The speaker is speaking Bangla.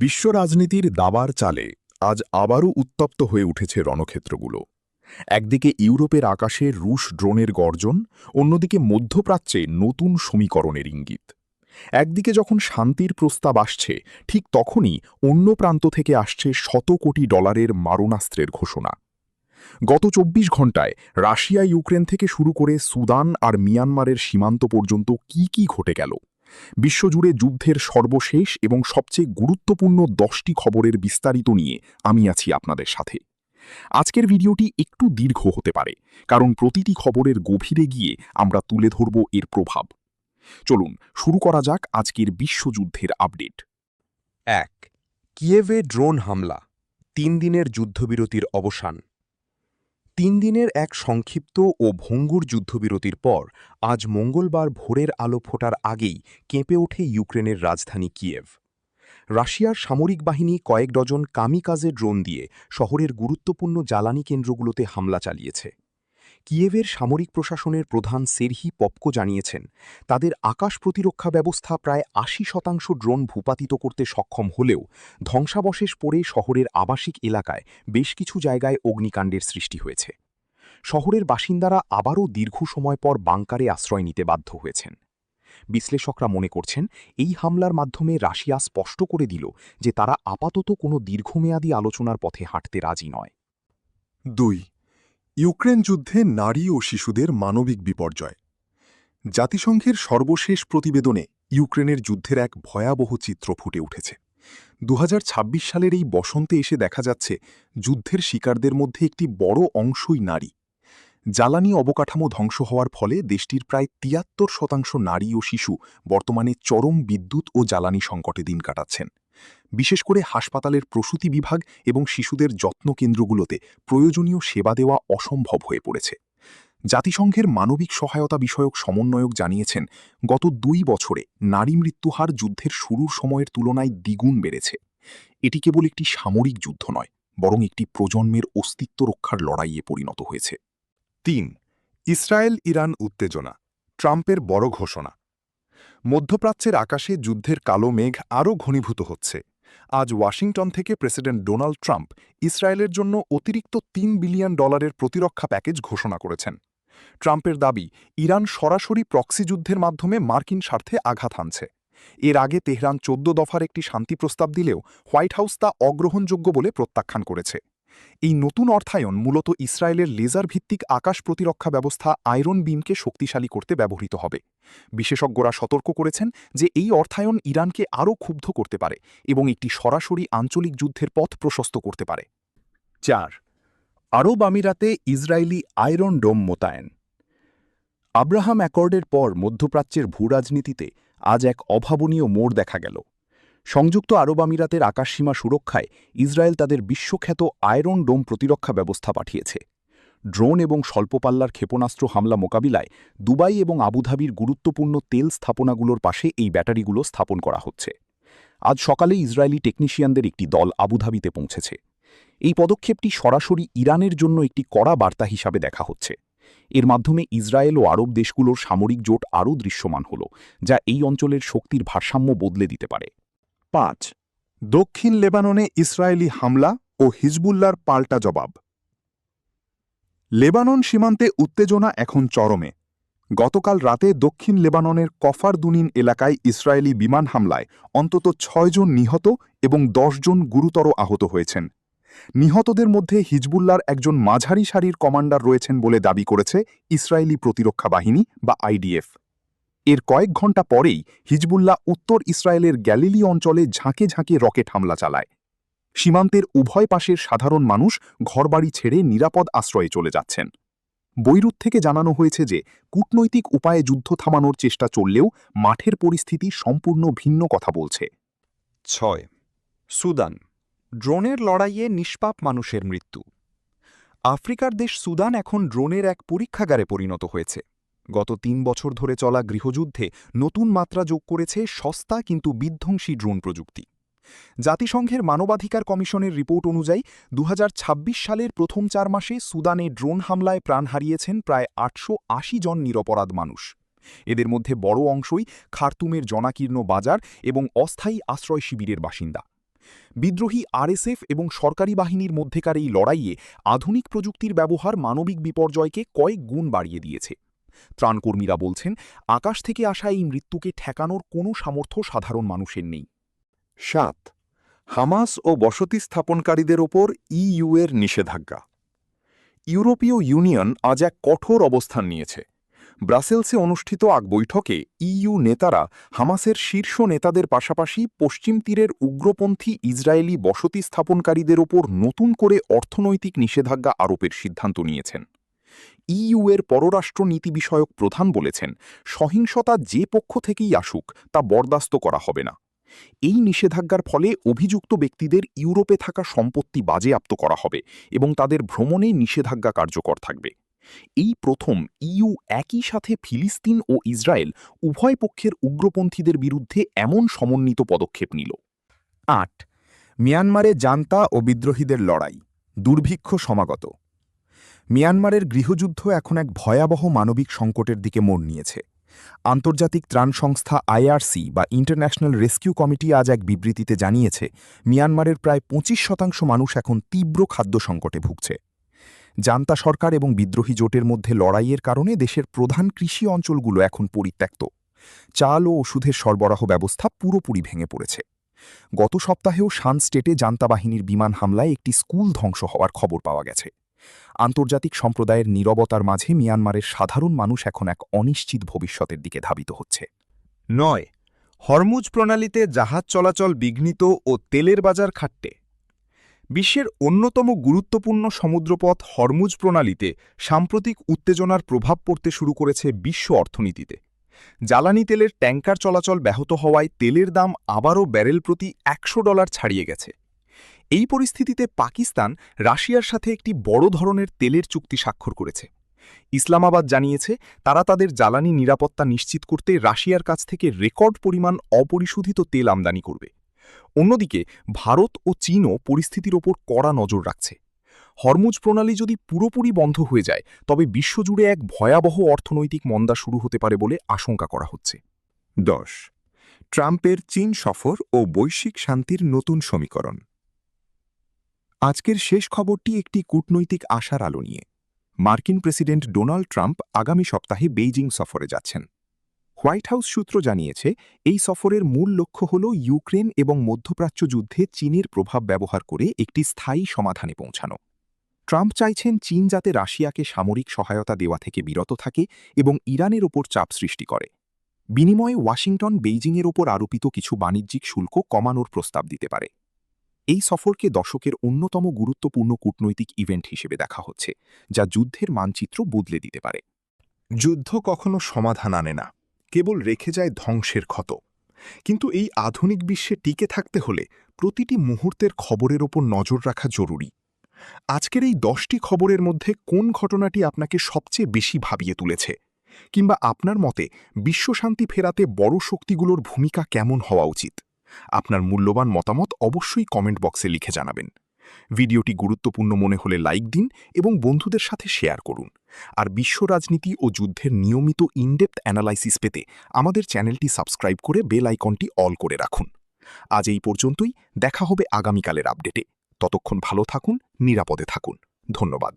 বিশ্ব রাজনীতির দাবার চালে আজ আবারও উত্তপ্ত হয়ে উঠেছে রণক্ষেত্রগুলো। একদিকে ইউরোপের আকাশে রুশ ড্রোনের গর্জন, অন্যদিকে মধ্যপ্রাচ্যে নতুন সমীকরণের ইঙ্গিত। একদিকে যখন শান্তির প্রস্তাব আসছে, ঠিক তখনই অন্য প্রান্ত থেকে আসছে শত কোটি ডলারের মারণাস্ত্রের ঘোষণা। গত ২৪ ঘণ্টায় রাশিয়া ইউক্রেন থেকে শুরু করে সুদান আর মিয়ানমারের সীমান্ত পর্যন্ত কি ঘটে গেল, বিশ্বজুড়ে যুদ্ধের সর্বশেষ এবং সবচেয়ে গুরুত্বপূর্ণ ১০টি খবরের বিস্তারিত নিয়ে আমি আছি আপনাদের সাথে। আজকের ভিডিওটি একটু দীর্ঘ হতে পারে, কারণ প্রতিটি খবরের গভীরে গিয়ে আমরা তুলে ধরব এর প্রভাব। চলুন শুরু করা যাক আজকের বিশ্বযুদ্ধের আপডেট। ১. কিয়েভে ড্রোন হামলা, ৩ দিনের যুদ্ধবিরতির অবসান। ৩ দিনের এক সংক্ষিপ্ত ও ভঙ্গুর যুদ্ধবিরতির পর আজ মঙ্গলবার ভোরের আলো ফোটার আগেই কেঁপে ওঠে ইউক্রেনের রাজধানী কিয়েভ। রাশিয়ার সামরিক বাহিনী কয়েক ডজন কামিকাজে ড্রোন দিয়ে শহরের গুরুত্বপূর্ণ জ্বালানি কেন্দ্রগুলোতে হামলা চালিয়েছে। কিয়েভের সামরিক প্রশাসনের প্রধান সেরহি পপকো জানিয়েছেন, তাদের আকাশ প্রতিরক্ষা ব্যবস্থা প্রায় ৮০% ড্রোন ভূপাতিত করতে সক্ষম হলেও ধ্বংসাবশেষ পড়ে শহরের আবাসিক এলাকায় বেশ কিছু জায়গায় অগ্নিকাণ্ডের সৃষ্টি হয়েছে। শহরের বাসিন্দারা আবারও দীর্ঘ সময় পর বাংকারে আশ্রয় নিতে বাধ্য হয়েছেন। বিশ্লেষকরা মনে করছেন, এই হামলার মাধ্যমে রাশিয়া স্পষ্ট করে দিল যে তারা আপাতত কোনো দীর্ঘমেয়াদী আলোচনার পথে হাঁটতে রাজি নয়। ২. ইউক্রেন যুদ্ধে নারী ও শিশুদের মানবিক বিপর্যয়। জাতিসংঘের সর্বশেষ প্রতিবেদনে ইউক্রেনের যুদ্ধের এক ভয়াবহ চিত্র ফুটে উঠেছে। ২০২৬ সালের এই বসন্তে এসে দেখা যাচ্ছে যুদ্ধের শিকারদের মধ্যে একটি বড় অংশই নারী। জ্বালানি অবকাঠামো ধ্বংস হওয়ার ফলে দেশটির প্রায় ৭৩% নারী ও শিশু বর্তমানে চরম বিদ্যুৎ ও জ্বালানি সংকটে দিন কাটাচ্ছেন। বিশেষ করে হাসপাতালের প্রসূতি বিভাগ এবং শিশুদের যত্ন কেন্দ্রগুলোতে প্রয়োজনীয় সেবা দেওয়া অসম্ভব হয়ে পড়েছে। জাতিসংঘের মানবিক সহায়তা বিষয়ক সমন্বয়ক জানিয়েছেন, গত ২ বছরে নারী মৃত্যুহার যুদ্ধের শুরুর সময়ের তুলনায় দ্বিগুণ বেড়েছে। এটি কেবল একটি সামরিক যুদ্ধ নয়, বরং একটি প্রজন্মের অস্তিত্ব রক্ষার লড়াইয়ে পরিণত হয়েছে। ৩. ইসরায়েল ইরান উত্তেজনা, ট্রাম্পের বড় ঘোষণা। মধ্যপ্রাচ্যের আকাশে যুদ্ধের কালো মেঘ আরও ঘনীভূত হচ্ছে। আজ ওয়াশিংটন থেকে প্রেসিডেন্ট ডোনাল্ড ট্রাম্প ইসরায়েলের জন্য অতিরিক্ত $৩ বিলিয়ন প্রতিরক্ষা প্যাকেজ ঘোষণা করেছেন। ট্রাম্পের দাবি, ইরান সরাসরি প্রক্সি যুদ্ধের মাধ্যমে মার্কিন স্বার্থে আঘাত হানছে। এর আগে তেহরান ১৪ দফার একটি শান্তি প্রস্তাব দিলেও হোয়াইট হাউস তা অগ্রহণযোগ্য বলে প্রত্যাখ্যান করেছে। এই নতুন অর্থায়ন মূলত ইসরায়েলের লেজার ভিত্তিক আকাশ প্রতিরক্ষা ব্যবস্থা আয়রন বিমকে শক্তিশালী করতে ব্যবহৃত হবে। বিশেষজ্ঞরা সতর্ক করেছেন যে এই অর্থায়ন ইরানকে আরও ক্ষুব্ধ করতে পারে এবং একটি সরাসরি আঞ্চলিক যুদ্ধের পথ প্রশস্ত করতে পারে। ৪. আরব আমিরাতে ইসরায়েলি আয়রন ডোম মোতায়েন। আব্রাহাম অ্যাকর্ডের পর মধ্যপ্রাচ্যের ভূরাজনীতিতে আজ এক অভাবনীয় মোড় দেখা গেল। সংযুক্ত আরব আমিরাতের আকাশসীমা সুরক্ষায় ইসরায়েল তাদের বিশ্বখ্যাত আয়রন ডোম প্রতিরক্ষা ব্যবস্থা পাঠিয়েছে। ড্রোন এবং স্বল্পপাল্লার ক্ষেপণাস্ত্র হামলা মোকাবিলায় দুবাই এবং আবুধাবির গুরুত্বপূর্ণ তেল স্থাপনাগুলোর পাশে এই ব্যাটারিগুলো স্থাপন করা হচ্ছে। আজ সকালে ইসরায়েলি টেকনিশিয়ানদের একটি দল আবুধাবিতে পৌঁছেছে। এই পদক্ষেপটি সরাসরি ইরানের জন্য একটি কড়া বার্তা হিসাবে দেখা হচ্ছে। এর মাধ্যমে ইসরায়েল ও আরব দেশগুলোর সামরিক জোট আরও দৃশ্যমান হল, যা এই অঞ্চলের শক্তির ভারসাম্য বদলে দিতে পারে। ৫. দক্ষিণ লেবাননে ইসরায়েলি হামলা ও হিজবুল্লার পাল্টা জবাব। লেবানন সীমান্তে উত্তেজনা এখন চরমে। গতকাল রাতে দক্ষিণ লেবাননের কফার দুনিন এলাকায় ইসরায়েলি বিমান হামলায় অন্তত ৬ জন নিহত এবং ১০ জন গুরুতর আহত হয়েছেন। নিহতদের মধ্যে হিজবুল্লার একজন মাঝারি সারির কমান্ডার রয়েছেন বলে দাবি করেছে ইসরায়েলি প্রতিরক্ষা বাহিনী বা আইডিএফ। এর কয়েক ঘণ্টা পরেই হিজবুল্লাহ উত্তর ইসরায়েলের গ্যালিলি অঞ্চলে ঝাঁকে ঝাঁকে রকেট হামলা চালায়। সীমান্তের উভয় পাশের সাধারণ মানুষ ঘরবাড়ি ছেড়ে নিরাপদ আশ্রয়ে চলে যাচ্ছেন। বৈরুত থেকে জানানো হয়েছে যে কূটনৈতিক উপায়ে যুদ্ধ থামানোর চেষ্টা চললেও মাঠের পরিস্থিতি সম্পূর্ণ ভিন্ন কথা বলছে। ৬. সুদান, ড্রোনের লড়াইয়ে নিষ্পাপ মানুষের মৃত্যু। আফ্রিকার দেশ সুদান এখন ড্রোনের এক পরীক্ষাগারে পরিণত হয়েছে। গত ৩ বছর ধরে চলা গৃহযুদ্ধে নতুন মাত্রা যোগ করেছে সস্তা কিন্তু বিধ্বংসী ড্রোন প্রযুক্তি। জাতিসংঘের মানবাধিকার কমিশনের রিপোর্ট অনুযায়ী ২০২৬ সালের প্রথম ৪ মাসে সুদানে ড্রোন হামলায় প্রাণ হারিয়েছেন প্রায় ৮৮০ জন নিরপরাধ মানুষ। এদের মধ্যে বড় অংশই খার্তুমের জনাকীর্ণ বাজার এবং অস্থায়ী আশ্রয় শিবিরের বাসিন্দা। বিদ্রোহী আরএসএফ এবং সরকারি বাহিনীর মধ্যেকার এই লড়াইয়ে আধুনিক প্রযুক্তির ব্যবহার মানবিক বিপর্যয়কে কয়েক গুণ বাড়িয়ে দিয়েছে। ত্রাণকর্মীরা বলছেন, আকাশ থেকে আসা এই মৃত্যুকে ঠেকানোর কোনো সামর্থ্য সাধারণ মানুষের নেই। 7. হামাস ও বসতি স্থাপনকারীদের ওপর ইইউ-এর নিষেধাজ্ঞা। ইউরোপীয় ইউনিয়ন আজ এক কঠোর অবস্থান নিয়েছে। ব্রাসেলসে অনুষ্ঠিত এক বৈঠকে ইইউ নেতারা হামাসের শীর্ষ নেতাদের পাশাপাশি পশ্চিম তীরের উগ্রপন্থী ইসরায়েলি বসতি স্থাপনকারীদের ওপর নতুন করে অর্থনৈতিক নিষেধাজ্ঞা আরোপের সিদ্ধান্ত নিয়েছেন। ইইউ-এর পররাষ্ট্র নীতি বিষয়ক প্রধান বলেছেন, সহিংসতা যে পক্ষ থেকেই আসুক তা বরদাস্ত করা হবে না। এই নিষেধাজ্ঞার ফলে অভিযুক্ত ব্যক্তিদের ইউরোপে থাকা সম্পত্তি বাজেয়াপ্ত করা হবে এবং তাদের ভ্রমণে নিষেধাজ্ঞা কার্যকর থাকবে। এই প্রথম ইইউ একই সাথে ফিলিস্তিন ও ইসরায়েল উভয় পক্ষের উগ্রপন্থীদের বিরুদ্ধে এমন সমন্বিত পদক্ষেপ নিল। 8. মিয়ানমারে জান্তা ও বিদ্রোহীদের লড়াই, দুর্ভিক্ষ সমাগত। মিয়ানমারের গৃহযুদ্ধ এখন এক ভয়াবহ মানবিক সংকটের দিকে মোড় নিয়েছে। আন্তর্জাতিক ত্রাণ সংস্থা আইআরসি বা ইন্টারন্যাশনাল রেস্কিউ কমিটি আজ এক বিবৃতিতে জানিয়েছে, মিয়ানমারের প্রায় 25% মানুষ এখন তীব্র খাদ্য সংকটে ভুগছে। জান্তা সরকার এবং বিদ্রোহী জোটের মধ্যে লড়াইয়ের কারণে দেশের প্রধান কৃষি অঞ্চলগুলো এখন পরিত্যক্ত। চাল ও ওষুধের সরবরাহ ব্যবস্থা পুরোপুরি ভেঙে পড়েছে। গত সপ্তাহেও শান স্টেটে জান্তা বাহিনীর বিমান হামলায় একটি স্কুল ধ্বংস হওয়ার খবর পাওয়া গেছে। আন্তর্জাতিক সম্প্রদায়ের নীরবতার মাঝে মিয়ানমারের সাধারণ মানুষ এখন এক অনিশ্চিত ভবিষ্যতের দিকে ধাবিত হচ্ছে। 9. হরমুজ প্রণালীতে জাহাজ চলাচল বিঘ্নিত ও তেলের বাজার খাট্টে। বিশ্বের অন্যতম গুরুত্বপূর্ণ সমুদ্রপথ হরমুজ প্রণালীতে সাম্প্রতিক উত্তেজনার প্রভাব পড়তে শুরু করেছে বিশ্ব অর্থনীতিতে। জ্বালানি তেলের ট্যাঙ্কার চলাচল ব্যাহত হওয়ায় তেলের দাম আবারও ব্যারেল প্রতি $100 ছাড়িয়ে গেছে। এই পরিস্থিতিতে পাকিস্তান রাশিয়ার সাথে একটি বড় ধরনের তেলের চুক্তি স্বাক্ষর করেছে। ইসলামাবাদ জানিয়েছে, তারা তাদের জ্বালানি নিরাপত্তা নিশ্চিত করতে রাশিয়ার কাছ থেকে রেকর্ড পরিমাণ অপরিশোধিত তেল আমদানি করবে। অন্যদিকে ভারত ও চীনও পরিস্থিতির ওপর কড়া নজর রাখছে। হরমুজ প্রণালী যদি পুরোপুরি বন্ধ হয়ে যায়, তবে বিশ্বজুড়ে এক ভয়াবহ অর্থনৈতিক মন্দা শুরু হতে পারে বলে আশঙ্কা করা হচ্ছে। 10. ট্রাম্পের চীন সফর ও বৈশ্বিক শান্তির নতুন সমীকরণ। আজকের শেষ খবরটি একটি কূটনৈতিক আশার আলো নিয়ে। মার্কিন প্রেসিডেন্ট ডোনাল্ড ট্রাম্প আগামী সপ্তাহে বেইজিং সফরে যাচ্ছেন। হোয়াইট হাউস সূত্র জানিয়েছে, এই সফরের মূল লক্ষ্য হল ইউক্রেন এবং মধ্যপ্রাচ্য যুদ্ধে চীনের প্রভাব ব্যবহার করে একটি স্থায়ী সমাধানে পৌঁছানো। ট্রাম্প চাইছেন চীন যাতে রাশিয়াকে সামরিক সহায়তা দেওয়া থেকে বিরত থাকে এবং ইরানের ওপর চাপ সৃষ্টি করে। বিনিময়ে ওয়াশিংটন বেইজিংয়ের ওপর আরোপিত কিছু বাণিজ্যিক শুল্ক কমানোর প্রস্তাব দিতে পারে। এই সফরকে দশকের অন্যতম গুরুত্বপূর্ণ কূটনৈতিক ইভেন্ট হিসেবে দেখা হচ্ছে, যা যুদ্ধের মানচিত্র বদলে দিতে পারে। যুদ্ধ কখনো সমাধান আনে না, কেবল রেখে যায় ধ্বংসের ক্ষত। কিন্তু এই আধুনিক বিশ্বে টিকে থাকতে হলে প্রতিটি মুহূর্তের খবরের ওপর নজর রাখা জরুরি। আজকের এই 10টি খবরের মধ্যে কোন ঘটনাটি আপনাকে সবচেয়ে বেশি ভাবিয়ে তুলেছে, কিংবা আপনার মতে বিশ্বশান্তি ফেরাতে বড় শক্তিগুলোর ভূমিকা কেমন হওয়া উচিত? আপনার মূল্যবান মতামত অবশ্যই কমেন্ট বক্সে লিখে জানাবেন। ভিডিওটি গুরুত্বপূর্ণ মনে হলে লাইক দিন এবং বন্ধুদের সাথে শেয়ার করুন। আর বিশ্ব রাজনীতি ও যুদ্ধের নিয়মিত ইনডেপথ অ্যানালাইসিস পেতে আমাদের চ্যানেলটি সাবস্ক্রাইব করে বেল আইকনটি অল করে রাখুন। আজ এই পর্যন্তই, দেখা হবে আগামীকালের আপডেটে। ততক্ষণ ভালো থাকুন, নিরাপদে থাকুন। ধন্যবাদ।